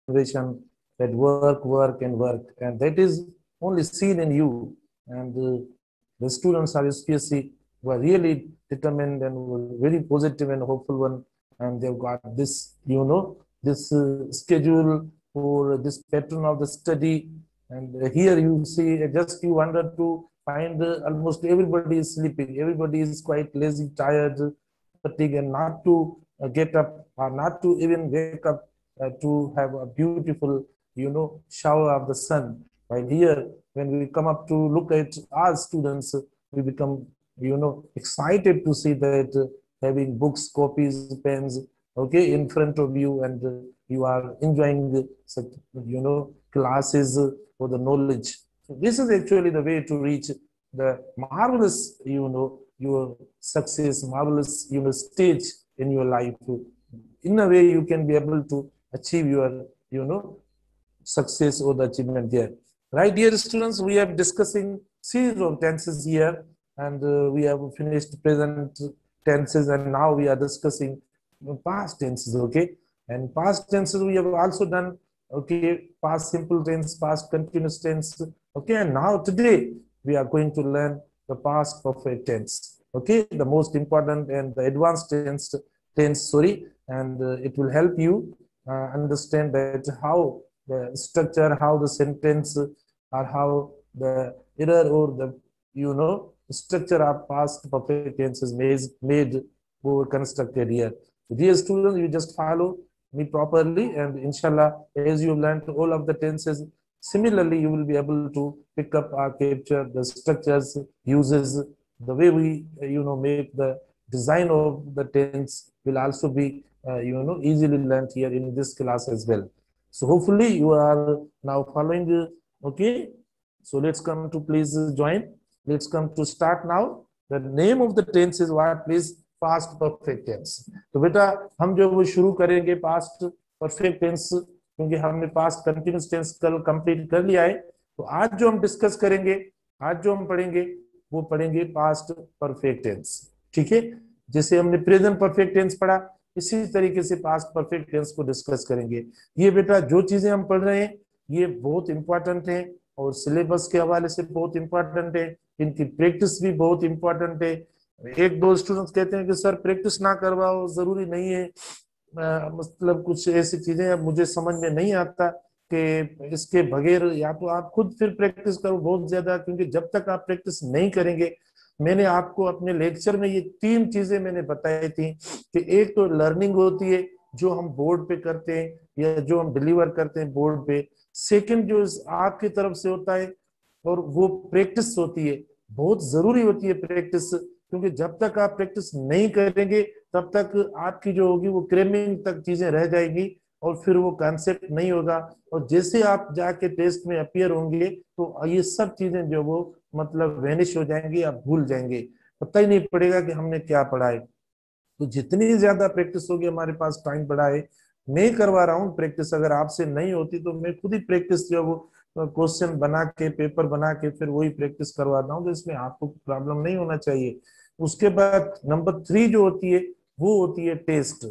generation that work, work, and work, and that is only seen in you. And the students are especially were really determined and were very positive and hopeful one, and they've got this, this schedule or this pattern of the study. And here you see, just you wonder to find almost everybody is sleeping, everybody is quite lazy, tired, fatigue, and not to get up or not to even wake up to have a beautiful, shower of the sun. While here, when we come up to look at our students, we become, excited to see that having books, copies, pens, okay, in front of you, and you are enjoying such, classes for the knowledge. So this is actually the way to reach the marvelous, your success, marvelous, stage in your life. In a way, you can be able to achieve your, success or the achievement here. Right, dear students, we are discussing series of tenses here, and we have finished present tenses, and now we are discussing past tenses, okay? And past tenses we have also done, okay, past simple tense, past continuous tense, okay? And now today we are going to learn the past perfect tense, okay? The most important and the advanced tense, sorry, and it will help you understand that how the structure, how the sentence, or how the error or the, structure of past perfect tense is made or constructed here. So dear students, you just follow me properly, and inshallah, as you learned all of the tenses, similarly, you will be able to pick up or capture the structures, uses, the way we, make the design of the tense will also be, easily learned here in this class as well. So hopefully you are now following, okay? So let's come to please join. Let's come to start now. The name of the tense is what, please? Past perfect tense. तो बेटा हम जो वो शुरू करेंगे past perfect tense, क्योंकि हमने past continuous tense कल कंप्लीट कर लिया है। तो आज जो हम डिस्कस करेंगे, आज जो हम पढ़ेंगे, वो पढ़ेंगे पास्ट परफेक्ट टेंस। ठीक है, जैसे हमने प्रेजेंट परफेक्ट टेंस पढ़ा, इसी तरीके से पास्ट परफेक्ट टेंस को डिस्कस करेंगे। ये बेटा जो चीजें हम पढ़ रहे हैं ये बहुत इंपॉर्टेंट है और सिलेबस के हवाले से बहुत इंपॉर्टेंट है, इनकी प्रैक्टिस भी बहुत इंपॉर्टेंट है। एक दो स्टूडेंट्स कहते हैं कि सर प्रैक्टिस ना करवाओ, जरूरी नहीं है, मतलब कुछ ऐसी चीजें अब मुझे समझ में नहीं आता कि इसके बगैर या तो आप खुद फिर प्रैक्टिस करो बहुत ज्यादा, क्योंकि जब तक आप प्रैक्टिस नहीं करेंगे, मैंने आपको अपने लेक्चर में ये 3 चीजें मैंने बताई थी कि एक तो लर्निंग होती है जो हम बोर्ड पे करते हैं या जो हम डिलीवर करते हैं बोर्ड पे, सेकंड जो आपकी तरफ से होता है, और वो प्रैक्टिस होती है, बहुत जरूरी होती है प्रैक्टिस, क्योंकि जब तक आप प्रैक्टिस नहीं करेंगे तब तक आपकी जो होगी वो क्रेमिंग तक चीजें रह जाएगी और फिर वो कॉन्सेप्ट नहीं होगा, और जैसे आप जाके टेस्ट में अपीयर होंगे तो ये सब चीजें जो वो मतलब वैनिश हो जाएंगी, आप भूल जाएंगे, पता ही नहीं पड़ेगा कि हमने क्या पढ़ा है। तो जितनी ज्यादा प्रैक्टिस होगी, हमारे पास टाइम पड़ा है, मैं करवा रहा हूँ प्रैक्टिस, अगर आपसे नहीं होती तो मैं खुद ही प्रैक्टिस जो वो क्वेश्चन बना के पेपर बना के फिर वही प्रैक्टिस करवाता हूँ, तो इसमें आपको प्रॉब्लम नहीं होना चाहिए। उसके बाद नंबर 3 जो होती है वो होती है टेस्ट।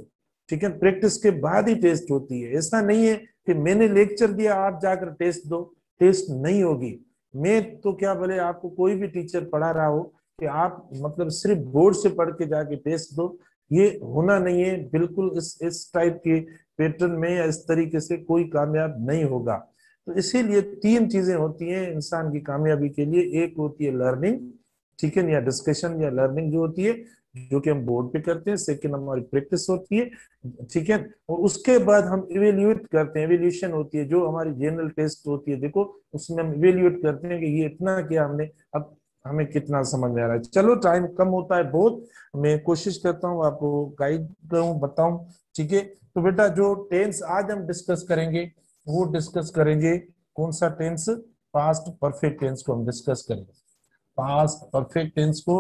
ठीक है, प्रैक्टिस के बाद ही टेस्ट होती है, ऐसा नहीं है कि मैंने लेक्चर दिया आप जाकर टेस्ट दो, टेस्ट नहीं होगी। मैं तो क्या भले आपको कोई भी टीचर पढ़ा रहा हो कि आप मतलब सिर्फ बोर्ड से पढ़ के जाके टेस्ट दो, ये होना नहीं है बिल्कुल। इस टाइप के पैटर्न में या इस तरीके से कोई कामयाब नहीं होगा। तो इसीलिए 3 चीजें होती हैं इंसान की कामयाबी के लिए, एक होती है लर्निंग, ठीक है, या डिस्कशन या लर्निंग जो होती है जो कि हम बोर्ड पे करते हैं, सेकंड हमारी प्रैक्टिस होती है, ठीक है, और उसके बाद हम इवेल्युएट करते हैं, इवेल्यूशन होती है जो हमारी जनरल टेस्ट होती है, देखो उसमें हम इवेल्युएट करते हैं कि ये इतना किया हमने, अब हमें कितना समझ में आ रहा है। चलो टाइम कम होता है बहुत, मैं कोशिश करता हूँ आपको गाइड करूँ, बताऊं, ठीक है। तो बेटा जो टेंस आज हम डिस्कस करेंगे वो डिस्कस करेंगे कौन सा टेंस, पास्ट परफेक्ट टेंस को हम डिस्कस करेंगे, पास्ट परफेक्ट टेंस को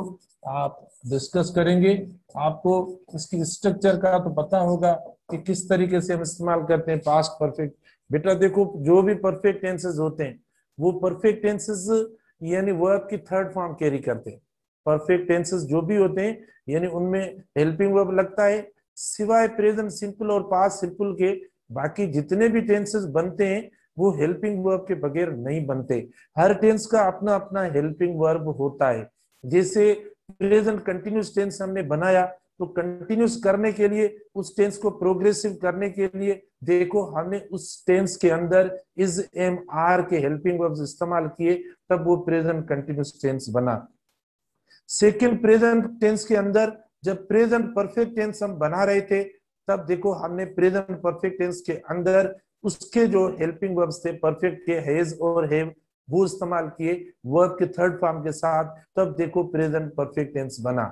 आप डिस्कस करेंगे। आपको इसकी स्ट्रक्चर का तो पता होगा कि किस तरीके से हम इस्तेमाल करते हैं पास्ट परफेक्ट। बेटा देखो जो भी परफेक्ट टेंसेस होते हैं वो परफेक्ट टेंसेस यानी वर्ब की थर्ड फॉर्म कैरी करते हैं। परफेक्ट टेंसेस जो भी होते हैं यानी उनमें हेल्पिंग वर्ब लगता है, सिवाय प्रेजेंट सिंपल और पास्ट सिंपल के बाकी जितने भी टेंसेस बनते हैं वो हेल्पिंग वर्ब के बगैर नहीं बनते। हर टेंस का अपना अपना हेल्पिंग वर्ब होता है। जैसे प्रेजेंट कंटिन्यूस टेंस हमने बनाया, तो कंटिन्यूस करने के लिए, उस टेंस को प्रोग्रेसिव करने के लिए देखो हमने उस टेंस के अंदर इज, एम, आर के हेल्पिंग वर्ब्स इस्तेमाल किए, तब वो प्रेजेंट कंटिन्यूस टेंस बना। सेकंड प्रेजेंट टेंस के अंदर जब प्रेजेंट परफेक्ट टेंस हम बना रहे थे, तब देखो हमने प्रेजेंट परफेक्ट टेंस के अंदर उसके जो हेल्पिंग वर्ब्स थे परफेक्ट के हैज और हैव, वो इस्तेमाल किए वर्ब के थर्ड फॉर्म के साथ, तब देखो प्रेजेंट परफेक्ट टेंस बना।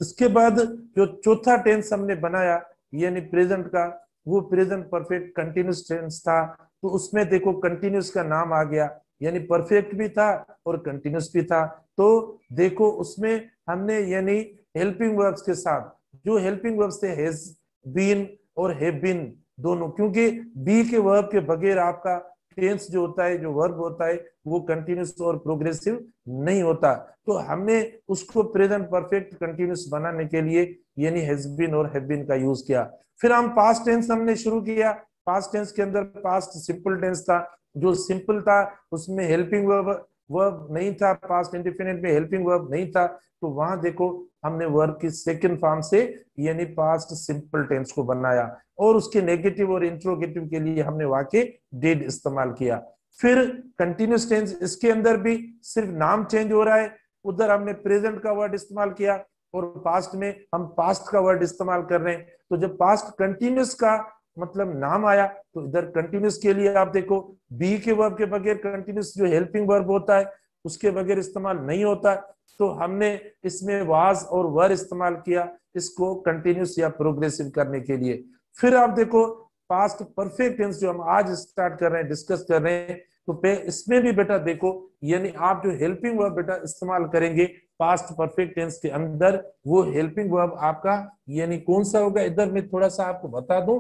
इसके बाद जो चौथा टेंस हमने बनाया यानी प्रेजेंट का, वो प्रेजेंट परफेक्ट कंटिन्यूस टेंस था। तो उसमें देखो कंटिन्यूस का नाम आ गया, यानी परफेक्ट भी था और कंटिन्यूस भी था। तो देखो उसमें हमने यानी हेल्पिंग वर्ब्स के साथ जो हेल्पिंग वर्ब्स थे हैज बीन और हैव बीन दोनों, क्योंकि बी के वर्ब के बगैर आपका टेंस जो होता है, जो वर्ब होता है, वो कंटिन्यूस और प्रोग्रेसिव नहीं होता। तो हमने उसको प्रेजेंट परफेक्ट कंटिन्यूस बनाने के लिए यानी हैज बीन और हैव बीन का यूज किया। फिर हम पास्ट टेंस हमने शुरू किया। पास्ट टेंस के अंदर पास्ट सिंपल टेंस था। जो सिंपल था उसमें हेल्पिंग वर्ब नहीं था, पास्ट इंडेफिनिट में हेल्पिंग वर्ब नहीं था, तो वहां देखो हमने वर्ब की सेकंड फॉर्म से यानी पास्ट सिंपल टेंस को बनाया, और उसके नेगेटिव और इंट्रोगेटिव के लिए हमने वहां के डिड इस्तेमाल किया। फिर कंटिन्यूस टेंस, इसके अंदर भी सिर्फ नाम चेंज हो रहा है, उधर हमने प्रेजेंट का वर्ड इस्तेमाल किया और पास्ट में हम पास्ट का वर्ड इस्तेमाल कर रहे हैं। तो जब पास्ट कंटिन्यूस का मतलब नाम आया, तो इधर कंटिन्यूस के लिए आप देखो बी के वर्ब के बगैर कंटिन्यूस जो हेल्पिंग वर्ब होता है उसके बगैर इस्तेमाल नहीं होता, तो हमने इसमें वाज और वर इस्तेमाल किया इसको कंटिन्यूस या प्रोग्रेसिव करने के लिए। फिर आप देखो पास्ट परफेक्ट टेंस जो हम आज स्टार्ट कर रहे हैं, डिस्कस कर रहे हैं, तो इसमें भी बेटा देखो यानी आप जो हेल्पिंग वर्ब बेटा इस्तेमाल करेंगे पास्ट परफेक्ट टेंस के अंदर, वो हेल्पिंग वर्ब आपका यानी कौन सा होगा, इधर मैं थोड़ा सा आपको बता दूं,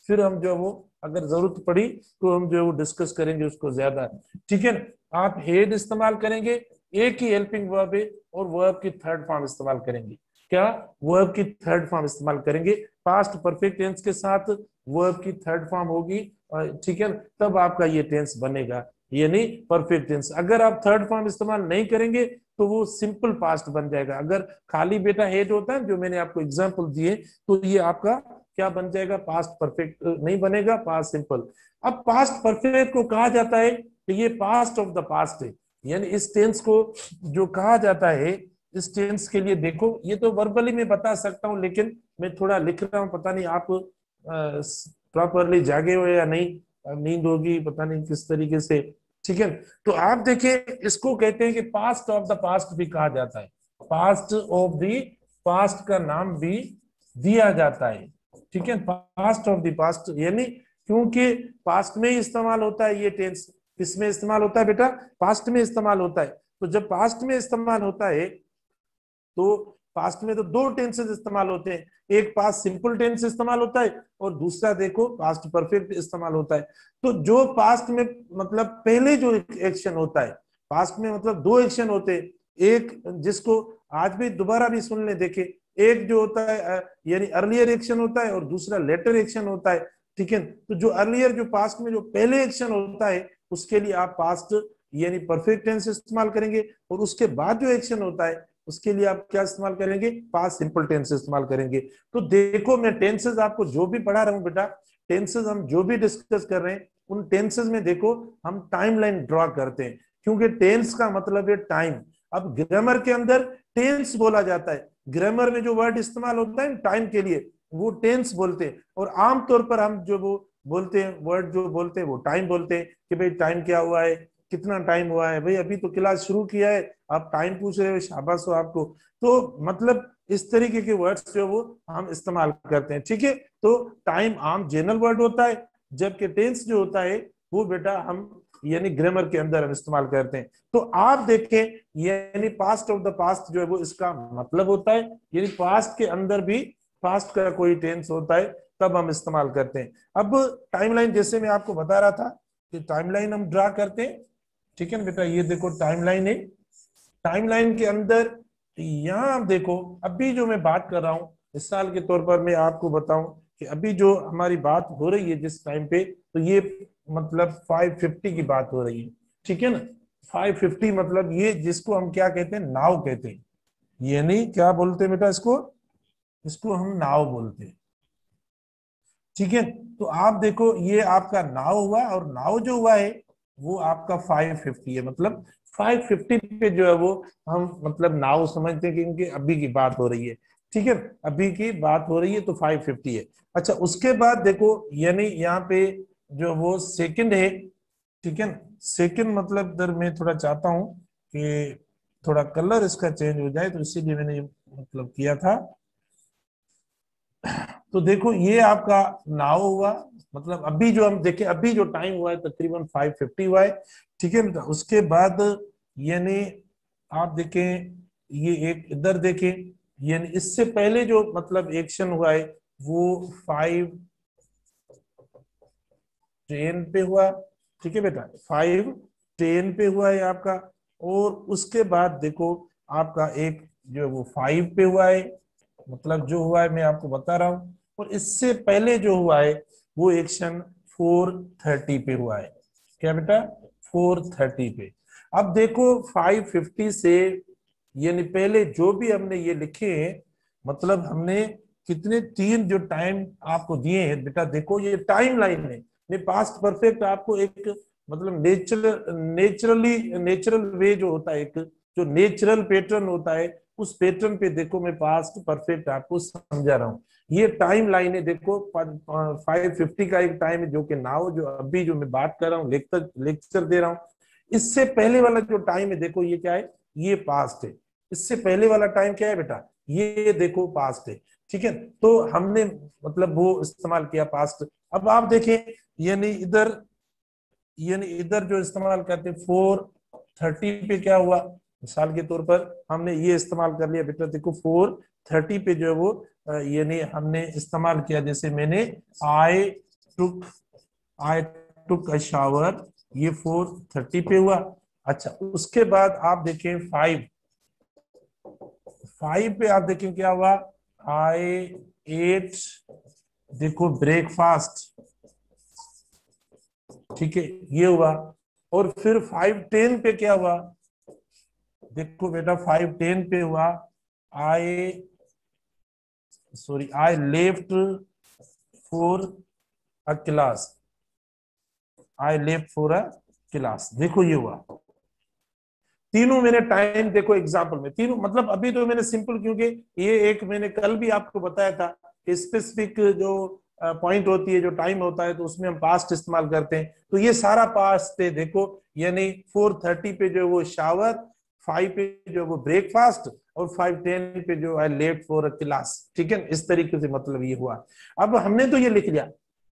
फिर हम जो वो अगर जरूरत पड़ी तो हम जो वो डिस्कस करेंगे उसको ज्यादा। ठीक है ना, आप हेड इस्तेमाल करेंगे, एक ही हेल्पिंग वर्ब है, और वर्ब की थर्ड फॉर्म इस्तेमाल करेंगे। क्या? वर्ब की थर्ड फॉर्म इस्तेमाल करेंगे, पास्ट परफेक्ट टेंस के साथ वर्ब की थर्ड फॉर्म होगी, ठीक है, तब आपका ये टेंस बनेगा यानी परफेक्ट टेंस। अगर आप थर्ड फॉर्म इस्तेमाल नहीं करेंगे तो वो सिंपल पास्ट बन जाएगा। अगर खाली बेटा हेड होता है जो मैंने आपको एग्जांपल दिए, तो ये आपका क्या बन जाएगा, पास्ट परफेक्ट नहीं बनेगा, पास्ट सिंपल। अब पास्ट परफेक्ट को कहा जाता है कि ये पास्ट ऑफ द पास्ट है, यानी इस टेंस को जो कहा जाता है, इस टेंस के लिए देखो ये तो वर्बली मैं बता सकता हूं, लेकिन मैं थोड़ा लिख रहा हूं, पता नहीं आप प्रॉपरली जागे हो या नहीं, नींद होगी पता नहीं किस तरीके से। ठीक है, तो आप देखिए इसको कहते हैं कि पास्ट ऑफ द पास्ट भी कहा जाता है, पास्ट ऑफ द पास्ट का नाम भी दिया जाता है। ठीक है, पास्ट ऑफ द पास्ट, यानी क्योंकि पास्ट में ही इस्तेमाल होता है ये टेंस। किसमें इस्तेमाल होता है बेटा? पास्ट में इस्तेमाल होता है। तो जब पास्ट में इस्तेमाल होता है तो पास्ट में तो दो टेंसेस इस्तेमाल होते हैं, एक पास्ट सिंपल टेंस इस्तेमाल होता है और दूसरा देखो पास्ट परफेक्ट इस्तेमाल होता है। तो जो पास्ट में मतलब पहले जो एक्शन होता है, पास्ट में मतलब दो एक्शन होते हैं, एक जिसको आज भी दोबारा भी सुन ले देखे, एक जो होता है यानी अर्लियर एक्शन होता है और दूसरा लेटर एक्शन होता है। ठीक है, तो जो अर्लियर जो पास्ट में जो पहले एक्शन होता है उसके लिए आप पास्ट यानी परफेक्ट टेंस इस्तेमाल करेंगे, और उसके बाद जो एक्शन होता है उसके लिए आप क्या इस्तेमाल करेंगे, पास्ट सिंपल टेंस इस्तेमाल करेंगे। तो देखो मैं टेंसेस आपको जो भी पढ़ा रहा हूं बेटा, टेंसेस हम जो भी डिस्कस कर रहे हैं उन टेंसेस में देखो हम टाइमलाइन ड्रॉ करते हैं, क्योंकि टेंस का मतलब है टाइम। अब ग्रामर के अंदर टेंस बोला जाता है, ग्रामर में जो वर्ड इस्तेमाल होता है टाइम के लिए वो टेंस बोलते हैं, और आमतौर पर हम जो वो बोलते हैं वर्ड जो बोलते हैं वो टाइम बोलते हैं कि भाई टाइम क्या हुआ है, कितना टाइम हुआ है, भाई अभी तो क्लास शुरू किया है आप टाइम पूछ रहे हो, शाबाश हो आपको। तो मतलब इस तरीके के वर्ड्स जो वो हम इस्तेमाल करते हैं। ठीक है, तो टाइम आम जनरल वर्ड होता है, जबकि टेंस जो होता है वो बेटा हम यानी ग्रामर के अंदर हम इस्तेमाल करते हैं। तो आप देखें यानी पास्ट ऑफ द पास्ट जो है वो इसका मतलब होता है, यानी पास्ट के अंदर भी पास्ट का कोई टेंस होता है तब हम इस्तेमाल करते हैं। अब टाइमलाइन जैसे मैं आपको बता रहा था कि टाइमलाइन हम ड्रा करते हैं। ठीक है ना बेटा, ये देखो टाइमलाइन है, टाइमलाइन के अंदर यहाँ आप देखो अभी जो मैं बात कर रहा हूँ, मिसाल के तौर पर मैं आपको बताऊं कि अभी जो हमारी बात हो रही है जिस टाइम पे, तो ये मतलब 550 की बात हो रही है, ठीक है ना। 550 मतलब ये जिसको हम क्या कहते हैं, नाव कहते हैं। ये नहीं क्या बोलते हैं बेटा इसको, इसको हम नाव बोलते हैं, ठीक है। तो आप देखो ये आपका नाव हुआ, और नाव जो हुआ है वो आपका 550 है, मतलब 550 पे जो है वो हम मतलब नाव समझते हैं, क्योंकि अभी की बात हो रही है, ठीक है। अभी की बात हो रही है तो 550 है। अच्छा उसके बाद देखो, यानी यहाँ पे जो वो सेकंड है, ठीक है ना। सेकंड मतलब इधर मैं थोड़ा चाहता हूँ कि थोड़ा कलर इसका चेंज हो जाए, तो इसीलिए मैंने ये मतलब किया था। तो देखो ये आपका नाव हुआ, मतलब अभी जो हम देखें, अभी जो टाइम हुआ है तकरीबन 550 हुआ है, ठीक है बेटा। उसके बाद यानी आप देखें, ये एक इधर देखें, यानी इससे पहले जो मतलब एक्शन हुआ है वो 510 पे हुआ, ठीक है बेटा, 510 पे हुआ है आपका। और उसके बाद देखो आपका एक जो है वो 5 पे हुआ है, मतलब जो हुआ है मैं आपको बता रहा हूं। और इससे पहले जो हुआ है वो एक्शन 430 पे हुआ है, क्या बेटा, 430 पे। अब देखो 550 से, यानी पहले जो भी हमने ये लिखे हैं, मतलब हमने कितने तीन जो टाइम आपको दिए हैं बेटा, देखो ये टाइम लाइन है। मैं पास्ट परफेक्ट आपको एक मतलब नेचुरल वे जो होता है, एक जो नेचुरल पैटर्न होता है, उस पैटर्न पे देखो मैं पास्ट परफेक्ट आपको समझा रहा हूँ। ये टाइम लाइन है देखो, 550 का एक टाइम है जो कि नाउ, जो अभी जो मैं बात कर रहा हूँ, लेक्चर दे रहा हूँ। इससे पहले वाला जो टाइम है देखो ये क्या है, ये पास्ट है। इससे पहले वाला टाइम क्या है बेटा, ये देखो पास्ट है, ठीक है। तो हमने मतलब वो इस्तेमाल किया पास्ट। अब आप देखें, यानी इधर जो इस्तेमाल करते हैं 430 पे क्या हुआ, मिसाल के तौर पर हमने ये इस्तेमाल कर लिया बेटा, देखो 430 पे जो है वो यानी हमने इस्तेमाल किया, जैसे मैंने आई टुक आई टुक अ शावर, ये 430 पे हुआ। अच्छा उसके बाद आप देखें 5 पे आप देखें क्या हुआ, आई एट, देखो ब्रेकफास्ट, ठीक है, ये हुआ। और फिर 510 पे क्या हुआ, देखो बेटा 510 पे हुआ, I I left for a class, I left for a class, देखो ये हुआ। तीनों मैंने टाइम देखो एग्जाम्पल में, तीनों मतलब अभी तो मैंने सिंपल, क्योंकि ये एक मैंने कल भी आपको बताया था कि स्पेसिफिक जो पॉइंट होती है, जो टाइम होता है, तो उसमें हम पास्ट इस्तेमाल करते हैं। तो ये सारा पास्ट है देखो, यानी 430 पे जो वो शावर, 5 पे जो वो ब्रेकफास्ट, और 510 पे जो है लेट फॉर क्लास, ठीक है। इस तरीके से मतलब ये हुआ। अब हमने तो ये लिख लिया,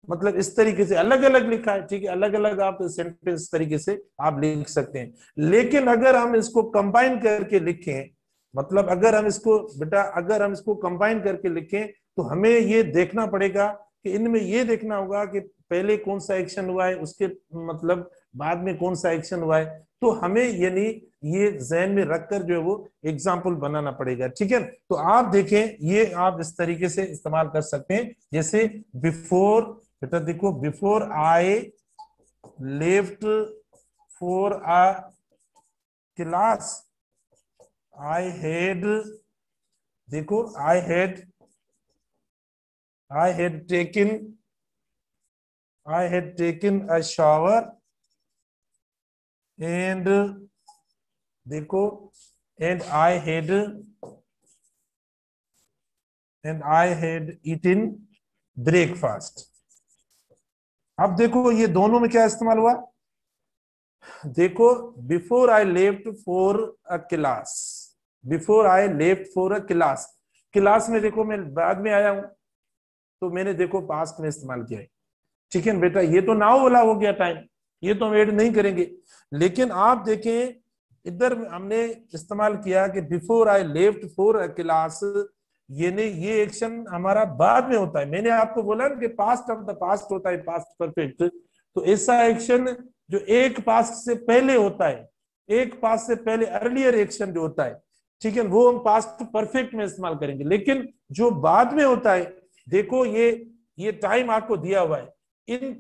मतलब इस तरीके से अलग अलग लिखा है, ठीक है, अलग अलग आप सेंटेंस तरीके से आप लिख सकते हैं। लेकिन अगर हम इसको कंबाइन करके लिखें, मतलब अगर हम इसको बेटा, अगर हम इसको कंबाइन करके लिखें, तो हमें ये देखना पड़ेगा कि इनमें ये देखना होगा कि पहले कौन सा एक्शन हुआ है, उसके मतलब बाद में कौन सा एक्शन हुआ है। तो हमें यानी ये जहन में रखकर जो है वो एग्जाम्पल बनाना पड़ेगा, ठीक है। तो आप देखें, ये आप इस तरीके से इस्तेमाल कर सकते हैं, जैसे बिफोर, बेटा देखो before I left for a class, I had, देखो I had taken a shower, and देखो and I had eaten breakfast. अब देखो ये दोनों में क्या इस्तेमाल हुआ, देखो before I left for a class, before I left for a class, class में देखो मैं बाद में आया हूं, तो मैंने देखो पास्ट में इस्तेमाल किया है, ठीक है बेटा। ये तो नाउ वाला हो गया टाइम, ये तो हम ऐड नहीं करेंगे। लेकिन आप देखें इधर हमने इस्तेमाल किया कि before I left for a class, ये एक्शन हमारा बाद में होता है। मैंने आपको बोला ना कि पास्ट ऑफ द पास्ट होता है, पास्ट परफेक्ट। तो ऐसा एक्शन जो एक पास्ट से पहले होता है, एक पास्ट से पहले अर्लियर एक्शन जो होता है, ठीक है, वो हम पास्ट परफेक्ट में इस्तेमाल करेंगे। लेकिन जो बाद में होता है, देखो ये ये टाइम आपको दिया हुआ है, इन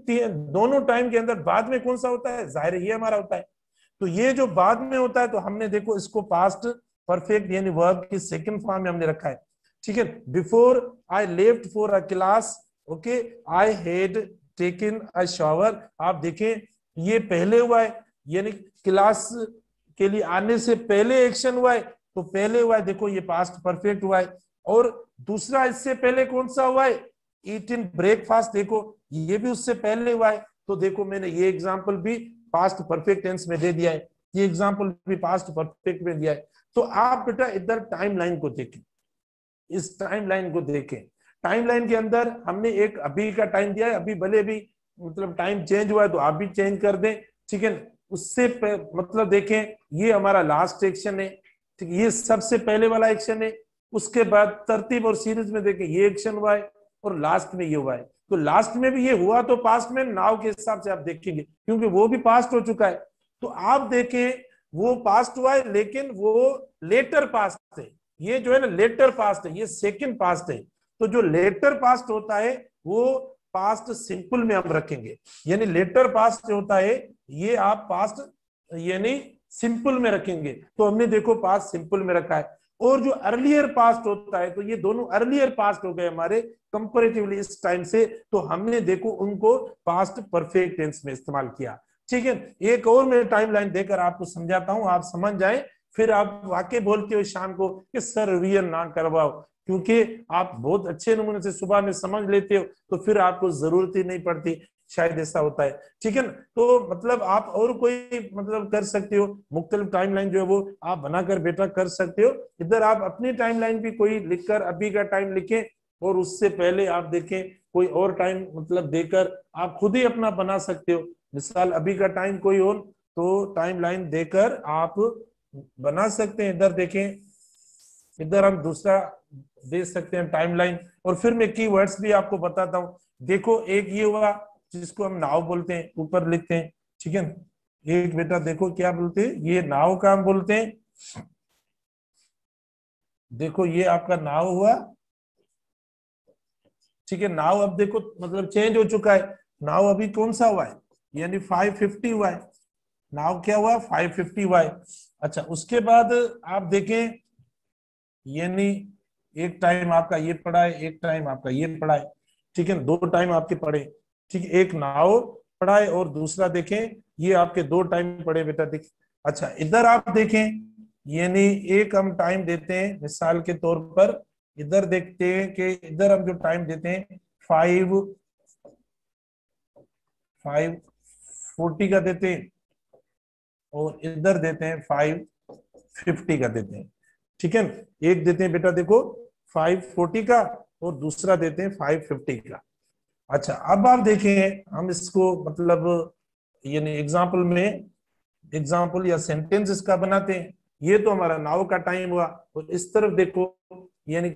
दोनों टाइम के अंदर बाद में कौन सा होता है, जाहिर ये हमारा होता है। तो ये जो बाद में होता है, तो हमने देखो इसको पास्ट परफेक्ट यानी वर्ब की सेकंड फॉर्म में हमने रखा है, ठीक है। Before I left for a class, okay, I had taken a shower. आप देखें ये पहले हुआ है, यानी क्लास के लिए आने से पहले एक्शन हुआ है, तो पहले हुआ है, देखो ये पास्ट परफेक्ट हुआ है। और दूसरा इससे पहले कौन सा हुआ है, ईट इन ब्रेकफास्ट, देखो ये भी उससे पहले हुआ है। तो देखो मैंने ये एग्जांपल भी पास्ट परफेक्ट टेंस में दे दिया है, ये एग्जांपल भी पास्ट परफेक्ट में दिया है। तो आप बेटा इधर टाइमलाइन को देखें, इस टाइमलाइन को देखें। टाइमलाइन के अंदर हमने एक अभी का टाइम दिया है, अभी भले भी मतलब टाइम चेंज हुआ है तो आप भी चेंज कर दें, ठीक है। उससे मतलब देखें ये हमारा लास्ट एक्शन है, ठीक, ये सबसे पहले वाला एक्शन है। उसके बाद तरतीब और सीरीज में देखें ये एक्शन हुआ है और लास्ट में ये हुआ है। तो लास्ट में भी ये हुआ तो पास्ट में नाउ के हिसाब से आप देखेंगे, क्योंकि वो भी पास्ट हो चुका है। तो आप देखें वो पास्ट हुआ है लेकिन वो लेटर पास्ट है, ये जो है ना लेटर पास्ट है, ये सेकंड पास्ट है। तो जो लेटर पास्ट होता है वो पास्ट सिंपल में हम रखेंगे, यानी लेटर पास्ट जो होता है ये आप पास्ट यानी सिंपल में रखेंगे। तो हमने देखो पास्ट सिंपल में रखा है। और जो अर्लियर पास्ट होता है, तो ये दोनों अर्लियर पास्ट हो गए हमारे कंपैरेटिवली इस टाइम से, तो हमने देखो उनको पास्ट परफेक्ट टेंस में इस्तेमाल किया, ठीक है। एक और मैं टाइमलाइन देकर आपको समझाता हूं, आप समझ जाए, फिर आप वाकई बोलते हो शाम को कि सर रिवीजन ना करवाओ, क्योंकि आप बहुत अच्छे नमूने से सुबह में समझ लेते हो, तो फिर आपको जरूरत ही नहीं पड़ती, शायद ऐसा होता है, ठीक है ना। तो मतलब आप और कोई मतलब कर सकते हो, मुख्तलिफ टाइमलाइन जो है वो आप बनाकर बेटा कर सकते हो। इधर आप अपनी टाइमलाइन भी कोई लिखकर अभी का टाइम लिखें, और उससे पहले आप देखें कोई और टाइम मतलब देकर आप खुद ही अपना बना सकते हो। मिसाल अभी का टाइम कोई हो तो टाइमलाइन देकर आप बना सकते हैं। इधर देखें, इधर हम दूसरा दे सकते हैं टाइमलाइन, और फिर मैं कीवर्ड्स भी आपको बताता हूं। देखो एक ये हुआ जिसको हम नाव बोलते हैं, ऊपर लिखते हैं, ठीक है। एक बेटा देखो क्या बोलते हैं, ये नाव का हम बोलते हैं, देखो ये आपका नाव हुआ, ठीक है। नाव अब देखो मतलब चेंज हो चुका है, नाव अभी कौन सा हुआ है, यानी 550 हुआ है, नाव क्या हुआ 550 हुआ है। अच्छा उसके बाद आप देखें, यानी एक टाइम आपका ये पड़ा है, एक टाइम आपका ये पड़ा है, ठीक है, दो टाइम आपके पड़े, ठीक है, एक नाव पड़ा है और दूसरा देखें ये आपके दो टाइम पड़े बेटा, देख। अच्छा इधर आप देखें, यानी एक हम टाइम देते हैं मिसाल के तौर पर, इधर देखते हैं कि इधर हम जो टाइम देते हैं 540 का देते हैं, और इधर देते हैं 550 का देते हैं, ठीक है। एक देते हैं बेटा देखो 540 का और दूसरा देते हैं 550 का। अच्छा अब आप देखें हम इसको मतलब यानी एग्जाम्पल में, एग्जाम्पल या सेंटेंस इसका बनाते हैं। ये तो हमारा नाउ का टाइम हुआ, और इस तरफ देखो यानी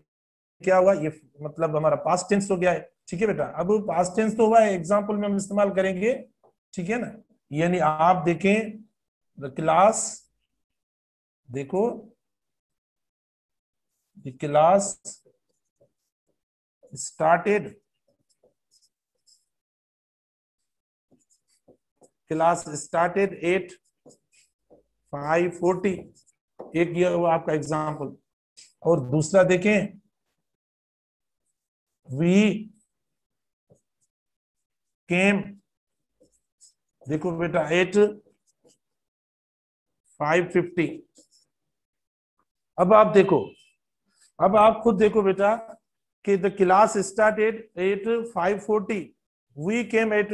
क्या हुआ, ये मतलब हमारा पास्ट टेंस हो गया है, ठीक है बेटा। अब पास्ट टेंस तो हुआ है, एग्जाम्पल में हम इस्तेमाल करेंगे, ठीक है ना। यानी आप देखें द क्लास, देखो the class started, class started at 540, एक ये हुआ आपका एग्जाम्पल। और दूसरा देखें वी केम, देखो बेटा एट 550। अब आप देखो, अब आप खुद देखो बेटा कि the class started at 540, we came at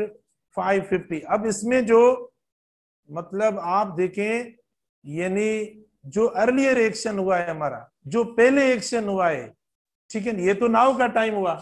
550। अब इसमें जो मतलब आप देखें, यानी जो अर्लियर एक्शन हुआ है हमारा, जो पहले एक्शन हुआ है, ठीक है, ये तो नाउ का टाइम हुआ,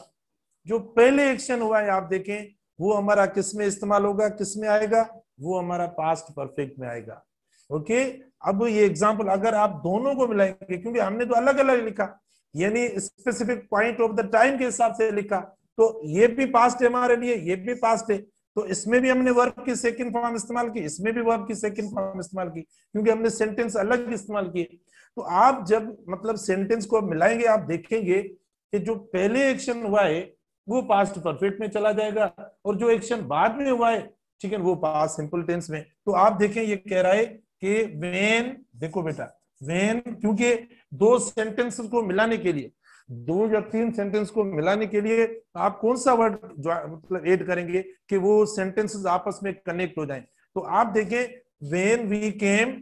जो पहले एक्शन हुआ है आप देखें वो हमारा किस में इस्तेमाल होगा, किस में आएगा, वो हमारा पास्ट परफेक्ट में आएगा, ओके। अब ये एग्जांपल अगर आप दोनों को मिलाएंगे, क्योंकि हमने तो अलग अलग लिखा, यानी specific point of the time के हिसाब से लिखा, तो ये भी पास्ट है हमारे लिए, ये भी पास्ट है, तो इसमें भी हमने वर्ब की सेकंड फॉर्म इस्तेमाल की, इसमें भी वर्ब की सेकंड फॉर्म इस्तेमाल की, क्योंकि हमने सेंटेंस अलग इस्तेमाल किए। तो आप जब मतलब सेंटेंस को मिलाएंगे, आप देखेंगे कि जो पहले एक्शन हुआ है वो पास्ट परफेक्ट में चला जाएगा, और जो एक्शन बाद में हुआ है, ठीक है, वो पास्ट सिंपल टेंस में। तो आप देखें ये कह रहा है कि व्हेन, देखो बेटा व्हेन, क्योंकि दो सेंटेंस को मिलाने के लिए, दो या तीन सेंटेंस को मिलाने के लिए आप कौन सा वर्ड मतलब ऐड करेंगे कि वो सेंटेंसेस आपस में कनेक्ट हो जाएं। तो आप देखें व्हेन वी केम,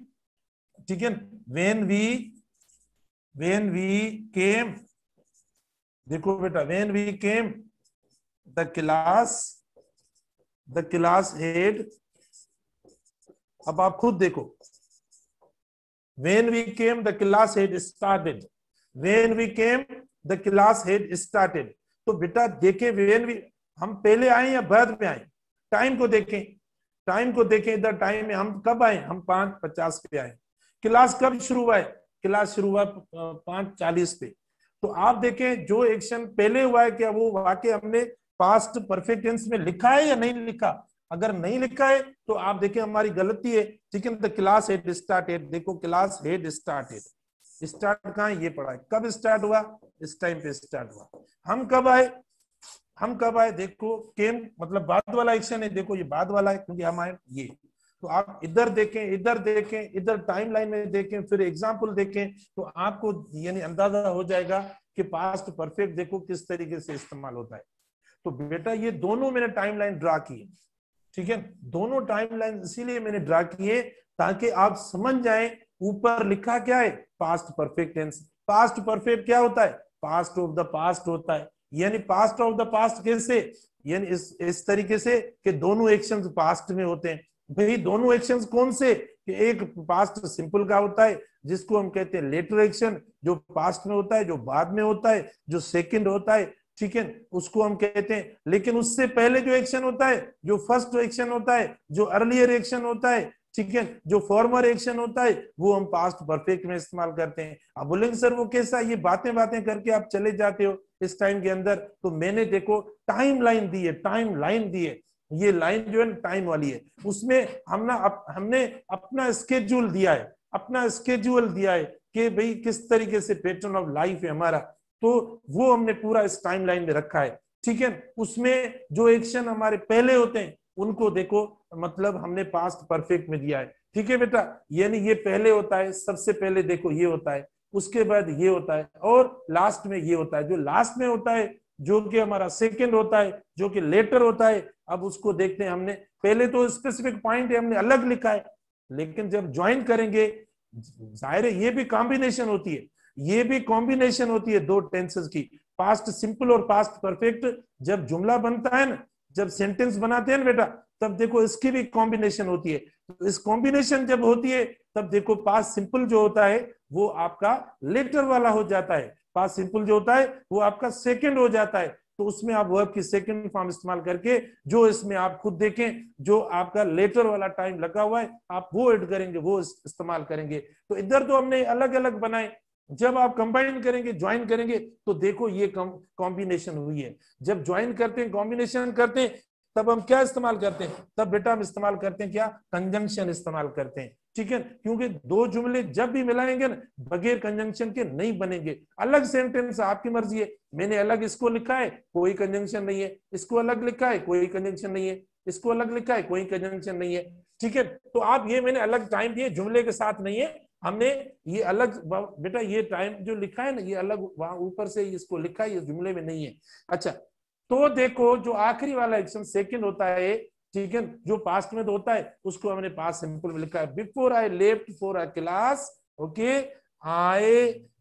ठीक है, व्हेन वी केम, देखो बेटा when we came the class had, अब आप खुद देखो, when we came the class had started, when we came the class had started। तो बेटा देखें when we, हम पहले आए या बाद में आए, टाइम को देखें, इधर टाइम में हम कब आए, हम 5:50 पे आए। क्लास कब शुरू हुआ है, क्लास शुरू हुआ 5:40 पे। तो आप देखें जो एक्शन पहले हुआ है, क्या वो वाकई हमने पास्ट परफेक्ट टेंस में लिखा है या नहीं लिखा। अगर नहीं लिखा है तो आप देखें हमारी गलती है, ठीक है। द क्लास हेड स्टार्टेड, देखो क्लास हेड स्टार्टेड, स्टार्ट कहाँ है, ये पढ़ा है, कब स्टार्ट हुआ, इस टाइम पे स्टार्ट हुआ। हम कब आए, देखो केम मतलब बाद वाला एक्शन है, देखो ये बाद वाला है क्योंकि हम आए ये। तो आप इधर देखें, इधर टाइमलाइन में देखें, फिर एग्जाम्पल देखें, तो आपको यानी अंदाजा हो जाएगा कि पास्ट परफेक्ट देखो किस तरीके से इस्तेमाल होता है। तो बेटा ये दोनों मैंने टाइमलाइन ड्रा की है, ठीक है, दोनों टाइमलाइन इसीलिए मैंने ड्रा किए ताकि आप समझ जाएं ऊपर लिखा क्या है, past perfect tense. Past perfect क्या होता है, पास्ट ऑफ द पास्ट होता है। यानी पास्ट ऑफ द पास्ट कैसे, यानी इस तरीके से कि दोनों एक्शंस पास्ट में होते हैं। भाई दोनों एक्शंस कौन से, कि एक पास्ट सिंपल का होता है जिसको हम कहते हैं लेटर एक्शन, जो पास्ट में होता है, जो बाद में होता है, जो सेकंड होता है, ठीक है, उसको हम कहते हैं। लेकिन उससे पहले जो एक्शन होता है, जो फर्स्ट एक्शन होता है, जो अर्लियर एक्शन होता है, ठीक है, जो फॉर्मर एक्शन होता है, वो हम पास्ट परफेक्ट में इस्तेमाल करते हैं। अब बोलेंगे सर वो कैसा, ये बातें करके आप चले जाते हो इस टाइम के अंदर। तो मैंने देखो टाइम लाइन दी है, ये लाइन जो है टाइम वाली है, उसमें हमने अपना स्केड्यूल दिया है, कि भाई किस तरीके से पैटर्न ऑफ लाइफ है हमारा, तो वो हमने पूरा इस टाइम लाइन में रखा है, ठीक है। उसमें जो एक्शन हमारे पहले होते हैं उनको देखो मतलब हमने पास्ट परफेक्ट में दिया है, ठीक है बेटा। यानी ये पहले होता है, सबसे पहले देखो ये होता है, उसके बाद ये होता है, और लास्ट में ये होता है। जो लास्ट में होता है जो कि हमारा सेकंड होता है, जो कि लेटर होता है, अब उसको देखते हैं। हमने पहले तो स्पेसिफिक पॉइंट है हमने अलग लिखा है, लेकिन जब ज्वाइन करेंगे जाहिर है ये भी कॉम्बिनेशन होती है, दो टेंसेस की, पास्ट सिंपल और पास्ट परफेक्ट। जब जुमला बनता है ना, जब सेंटेंस बनाते हैं ना बेटा, तब देखो इसकी भी कॉम्बिनेशन होती है। तो इस कॉम्बिनेशन जब होती है तब देखो पास्ट सिंपल जो होता है वो आपका लेटर वाला हो जाता है, पास्ट सिंपल जो होता है वो आपका सेकंड हो जाता है। तो उसमें आप वर्ब की सेकंड फॉर्म इस्तेमाल करके, जो इसमें आप खुद देखें जो आपका लेटर वाला टाइम लगा हुआ है आप वो ऐड करेंगे, वो इस्तेमाल करेंगे। तो इधर तो हमने अलग अलग बनाए, जब आप कंबाइन करेंगे, ज्वाइन करेंगे, तो देखो ये कॉम्बिनेशन हुई है। जब ज्वाइन करते हैं, कॉम्बिनेशन करते हैं, तब हम क्या इस्तेमाल करते हैं, तब बेटा हम इस्तेमाल करते हैं क्या, कंजंक्शन इस्तेमाल करते हैं, ठीक है। क्योंकि दो जुमले जब भी मिलाएंगे ना बगैर कंजंक्शन के नहीं बनेंगे। अलग सेंटेंस आपकी मर्जी है, मैंने अलग इसको लिखा है कोई कंजंक्शन नहीं है, इसको अलग लिखा है कोई कंजंक्शन नहीं है, इसको अलग लिखा है कोई कंजंक्शन नहीं है, ठीक है। तो आप ये मैंने अलग टाइम दिए, जुमले के साथ नहीं है, हमने ये अलग बेटा ये टाइम जो लिखा है ना ये अलग वहां ऊपर से इसको लिखा है, ये जुमले में नहीं है। अच्छा तो देखो जो आखिरी वाला एक्शन सेकंड होता है, ठीक है, जो पास्ट में तो होता है उसको हमने पास्ट सिंपल में लिखा है, before I left for a class, okay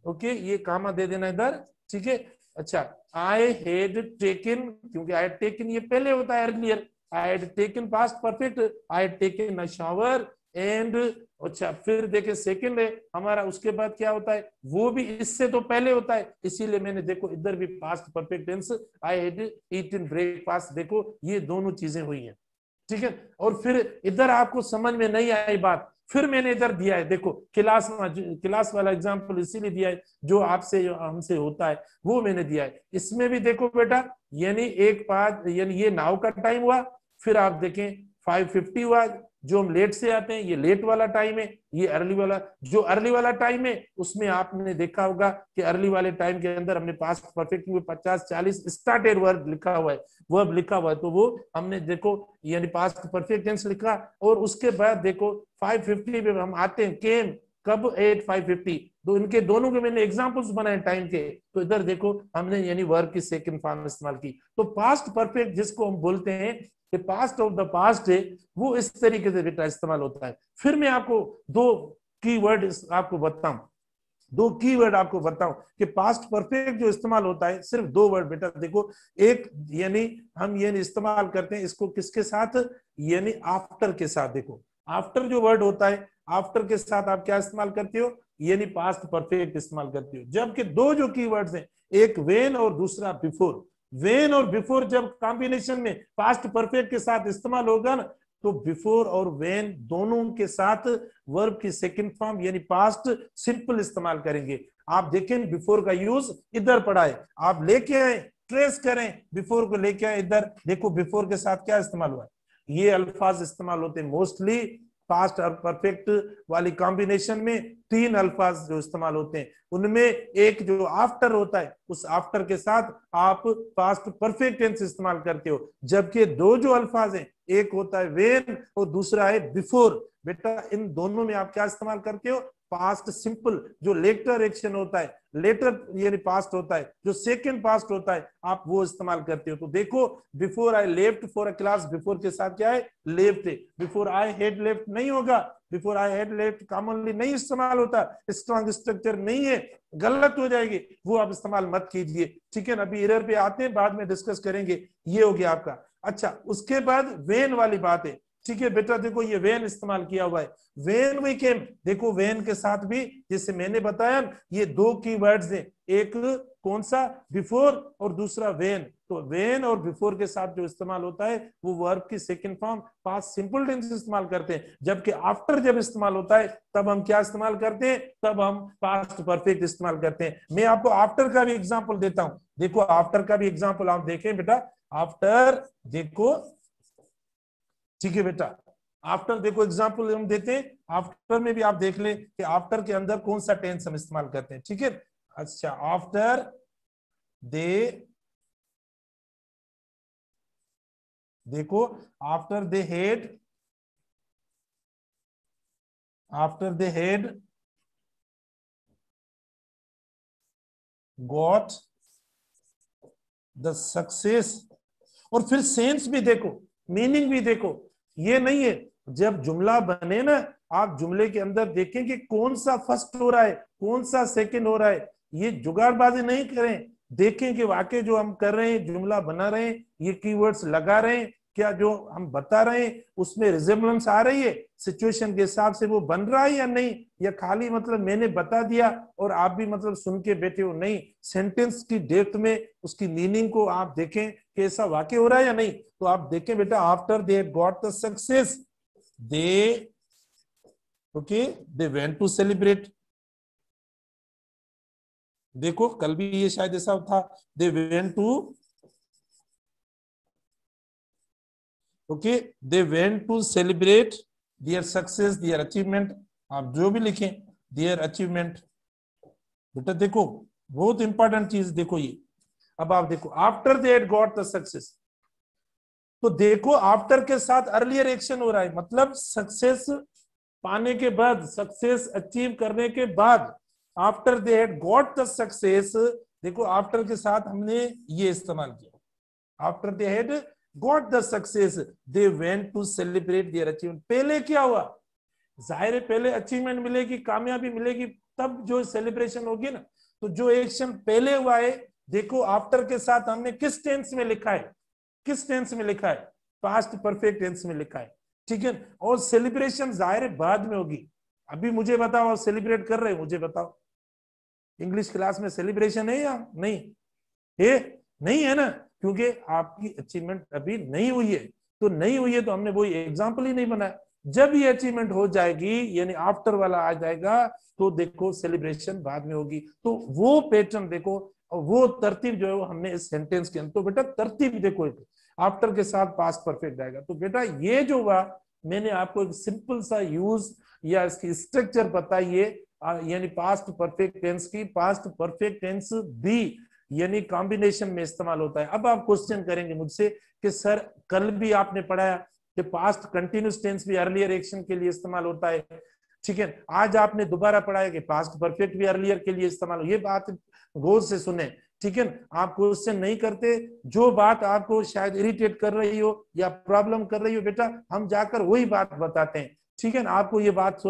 okay ये कामा दे देना इधर, ठीक है। अच्छा आई हैड टेकन, क्योंकि आई हैड टेकन ये पहले होता है earlier, I had taken past perfect, I had taken a shower and, अच्छा फिर देखें सेकंड है हमारा, उसके बाद क्या होता है वो भी इससे तो पहले होता है, इसीलिए मैंने देखो इधर भी past perfect tense I had eaten breakfast, देखो ये दोनों चीजें हुई हैं, ठीक है। और फिर इधर आपको समझ में नहीं आई बात, फिर मैंने इधर दिया है, देखो क्लास वाला एग्जांपल इसीलिए दिया है जो आपसे जो हमसे होता है वो मैंने दिया है। इसमें भी देखो बेटा यानी एक बात, यानी ये नाउ का टाइम हुआ, फिर आप देखें 5:50 हुआ, जो हम लेट से आते हैं ये लेट वाला टाइम है, ये अर्ली वाला, जो अर्ली वाला टाइम है उसमें आपने देखा होगा कि अर्ली वाले टाइम के अंदर हमने पास्ट परफेक्ट में 50-40 स्टार्टेड वर्ब लिखा हुआ है, वर्ब लिखा हुआ है, तो वो हमने देखो यानी पास्ट परफेक्ट टेंस लिखा। और उसके बाद देखो 5:50 पे हम आते हैं, केम कब 8:5:50, तो इनके दोनों के मैंने एग्जांपल्स बनाए टाइम के, तो इधर देखो हमने यानी वर्ब की सेकंड फॉर्म इस्तेमाल की। तो पास्ट परफेक्ट जिसको हम बोलते हैं कि पास्ट ऑफ द पास्ट है, वो इस तरीके से बेटा इस्तेमाल होता है। फिर मैं आपको दो कीवर्ड आपको बताऊं, दो कीवर्ड आपको बताऊं कि पास्ट परफेक्ट जो इस्तेमाल होता है, सिर्फ दो वर्ड बेटा देखो। एक यानी हम ये इस्तेमाल करते हैं इसको किसके साथ, यानी आफ्टर के साथ। देखो आफ्टर जो वर्ड होता है, आफ्टर के साथ आप क्या इस्तेमाल करते हो, यानी पास्ट परफेक्ट इस्तेमाल करते हो। जबकि दो जो कीवर्ड्स हैं, एक वेन और दूसरा बिफोर, वेन और बिफोर जब कॉम्बिनेशन में पास्ट परफेक्ट के साथ इस्तेमाल होगा ना, तो बिफोर और वेन दोनों के साथ वर्ब की सेकंड फॉर्म यानी पास्ट सिंपल इस्तेमाल करेंगे। आप देखें बिफोर का यूज इधर पड़ा है, आप लेके आए, ट्रेस करें, बिफोर को लेके आए इधर, देखो बिफोर के साथ क्या इस्तेमाल हुआ है, ये अल्फाज इस्तेमाल होते हैं मोस्टली पास्ट और परफेक्ट वाली कॉम्बिनेशन में। तीन अल्फाज जो इस्तेमाल होते हैं, उनमें एक जो आफ्टर होता है, उस आफ्टर के साथ आप पास्ट परफेक्ट टेंस इस्तेमाल करते हो। जबकि दो जो अल्फाज हैं, एक होता है वेन और दूसरा है बिफोर, बेटा इन दोनों में आप क्या इस्तेमाल करते हो, पास्ट सिंपल। जो लेटर एक्शन होता है, लेटर यानी पास्ट होता है, जो सेकंड पास्ट होता है, आप वो इस्तेमाल करते हो। तो देखो before I left for a class, before के साथ क्या है, लेफ्ट है। बिफोर आई हैड लेफ्ट नहीं होगा, before I had left commonly नहीं इस्तेमाल होता, स्ट्रॉन्ग स्ट्रक्चर नहीं है, गलत हो जाएगी, वो आप इस्तेमाल मत कीजिए, ठीक है ना। अभी एरर पे आते हैं, बाद में डिस्कस करेंगे। ये हो गया आपका। अच्छा, उसके बाद वेन वाली बात है, ठीक है बेटा। देखो ये वेन इस्तेमाल किया हुआ है, वेन वी केम, देखो वेन के साथ भी जैसे मैंने बताया, ये दो कीवर्ड्स हैं, एक कौन सा, बिफोर और दूसरा वेन। तो वेन और बिफोर के साथ जो इस्तेमाल होता है वो वर्ब की second form past simple tense इस्तेमाल करते हैं। जबकि आफ्टर जब इस्तेमाल होता है, तब हम क्या इस्तेमाल करते हैं, तब हम पास्ट परफेक्ट इस्तेमाल करते हैं। मैं आपको आफ्टर का भी एग्जाम्पल देता हूं, देखो आफ्टर का भी एग्जाम्पल आप देखें बेटा। आफ्टर देखो, ठीक है बेटा, आफ्टर देखो एग्जाम्पल हम देते हैं, आफ्टर में भी आप देख लें कि आफ्टर के अंदर कौन सा टेंस हम इस्तेमाल करते हैं, ठीक है। अच्छा, आफ्टर दे, देखो after they head, after they head got the success. और फिर सेंस भी देखो, मीनिंग भी देखो, ये नहीं है जब जुमला बने ना, आप जुमले के अंदर देखें कि कौन सा फर्स्ट हो रहा है, कौन सा सेकंड हो रहा है, ये जुगाड़बाजी नहीं करें, देखें कि वाकई जो हम कर रहे हैं, जुमला बना रहे हैं, ये कीवर्ड्स लगा रहे हैं, क्या जो हम बता रहे हैं उसमें रिजेम्बलेंस आ रही है, सिचुएशन के हिसाब से वो बन रहा है या नहीं, या खाली मतलब मैंने बता दिया और आप भी मतलब सुन के बैठे हो, नहीं, सेंटेंस की डेप्थ में उसकी मीनिंग को आप देखें कि ऐसा वाकई हो रहा है या नहीं। तो आप देखें बेटा, after they got the success, they okay they went to celebrate, देखो कल भी ये शायद ऐसा था, they went to, okay they went to celebrate their success, their achievement, आप जो भी लिखें, देयर अचीवमेंट। बेटा देखो बहुत इंपॉर्टेंट चीज देखो ये। अब आप देखो after they had got the success, तो देखो आफ्टर के साथ अर्लियर एक्शन हो रहा है, मतलब सक्सेस पाने के बाद, सक्सेस अचीव करने के बाद, after they had got the success, देखो आफ्टर के साथ हमने ये इस्तेमाल किया, after they had got the success they went to celebrate their achievement. पहले क्या हुआ, जाहिर है पहले अचीवमेंट मिलेगी, कामयाबी मिलेगी, तब जो सेलिब्रेशन होगी ना। तो जो एक्शन पहले हुआ है, देखो आफ्टर के साथ हमने किस टेंस में लिखा है, किस टेंस में लिखा है, पास्ट परफेक्ट टेंस में लिखा है, ठीक है। और सेलिब्रेशन जाहिर है बाद में होगी। अभी मुझे बताओ, सेलिब्रेट कर रहे हो, मुझे बताओ इंग्लिश क्लास में सेलिब्रेशन है या नहीं है, नहीं है ना, क्योंकि आपकी अचीवमेंट अभी नहीं हुई है। तो नहीं हुई है तो हमने वही एग्जाम्पल ही नहीं बनाया। जब ये अचीवमेंट हो जाएगी यानी आफ्टर वाला आ जाएगा, तो देखो सेलिब्रेशन बाद में होगी। तो वो पैटर्न देखो और वो तरतीब जो है वो हमने इस सेंटेंस के अंदर, तो बेटा तरतीब देखो। आफ्टर के साथ पास्ट परफेक्ट आएगा। तो बेटा ये जो हुआ, मैंने आपको एक सिंपल सा यूज या इसकी स्ट्रक्चर बताइए, यानी पास्ट परफेक्ट टेंस की। पास्ट परफेक्ट टेंस भी यानी कॉम्बिनेशन में इस्तेमाल होता है। अब आप क्वेश्चन करेंगे मुझसे कि सर कल भी आपने पढ़ाया कि पास्ट कंटिन्यूस टेंस भी अर्लियर एक्शन के लिए इस्तेमाल होता है, ठीक है, आज आपने दोबारा पढ़ाया कि पास्ट परफेक्ट भी अर्लियर के लिए इस्तेमाल हो। ये बात गौर से सुने, ठीक है। आप क्वेश्चन नहीं करते, जो बात आपको शायद इरिटेट कर रही हो या प्रॉब्लम कर रही हो बेटा, हम जाकर वही बात बताते हैं, ठीक है ना। आपको ये बात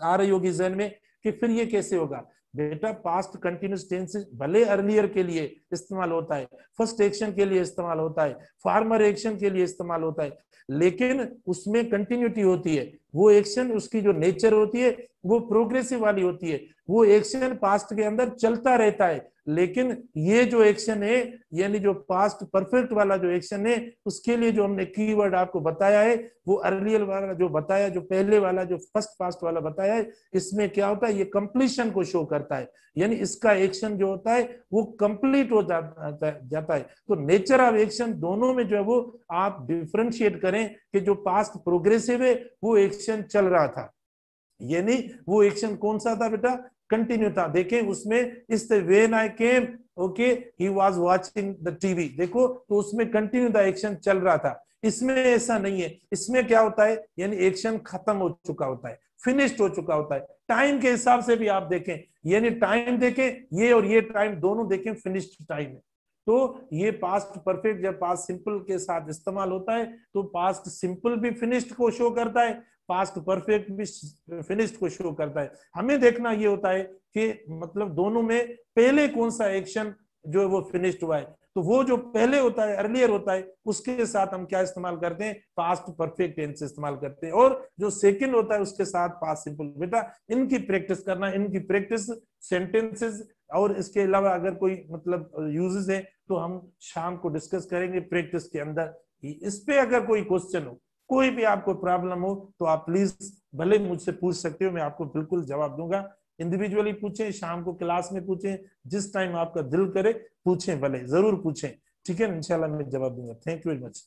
आ रही होगी जहन में कि फिर ये कैसे होगा। बेटा पास्ट कंटिन्यूस टेंस भले अर्लियर के लिए इस्तेमाल होता है, फर्स्ट एक्शन के लिए इस्तेमाल होता है, फार्मर एक्शन के लिए इस्तेमाल होता है, लेकिन उसमें कंटिन्यूटी होती है। वो एक्शन, उसकी जो नेचर होती है वो प्रोग्रेसिव वाली होती है, वो एक्शन पास्ट के अंदर चलता रहता है। लेकिन ये जो एक्शन है, यानी जो पास्ट परफेक्ट वाला जो एक्शन है, उसके लिए जो हमने कीवर्ड आपको बताया है, वो अर्लियर वाला जो बताया, जो पहले वाला जो फर्स्ट पास्ट वाला बताया है, इसमें क्या होता है, ये कंप्लीशन को शो करता है, यानी इसका एक्शन जो होता है वो कंप्लीट हो जाता है। तो नेचर ऑफ एक्शन दोनों में जो है वो आप डिफरेंशिएट करें कि जो पास्ट प्रोग्रेसिव है वो एक्शन चल रहा था, यानी वो एक्शन कौन सा था बेटा, कंटिन्यू था। देखें उसमें इस when I came, okay, he was watching the TV, देखो तो उसमें कंटिन्यू द एक्शन चल रहा था। इसमें ऐसा नहीं है, इसमें क्या होता है, यानी एक्शन खत्म हो चुका होता है, फिनिश्ड हो चुका होता है। टाइम के हिसाब से भी आप देखें, यानी टाइम देखें, ये और ये टाइम दोनों देखें फिनिश्ड टाइम है। तो ये पास्ट परफेक्ट जब पास्ट सिंपल के साथ इस्तेमाल होता है तो पास्ट सिंपल भी फिनिश्ड को शो करता है, पास्ट परफेक्ट भी फिनिश्ड को शो करता है। हमें देखना ये होता है कि मतलब दोनों में पहले कौन सा एक्शन जो है वो फिनिश्ड हुआ है, तो वो जो पहले होता है, अर्लियर होता है, उसके साथ हम क्या इस्तेमाल करते हैं, पास्ट परफेक्ट टेंस इस्तेमाल करते हैं। और जो सेकंड होता है उसके साथ पास्ट सिंपल। बेटा इनकी प्रैक्टिस करना, इनकी प्रैक्टिस सेंटेंसेस और इसके अलावा अगर कोई मतलब यूजेस है तो हम शाम को डिस्कस करेंगे प्रैक्टिस के अंदर। इस पे अगर कोई क्वेश्चन हो, कोई भी आपको प्रॉब्लम हो, तो आप प्लीज भले मुझसे पूछ सकते हो, मैं आपको बिल्कुल जवाब दूंगा। इंडिविजुअली पूछें, शाम को क्लास में पूछें, जिस टाइम आपका दिल करे पूछें, भले जरूर पूछें, ठीक है, इंशाल्लाह मैं जवाब दूंगा। Thank you very much.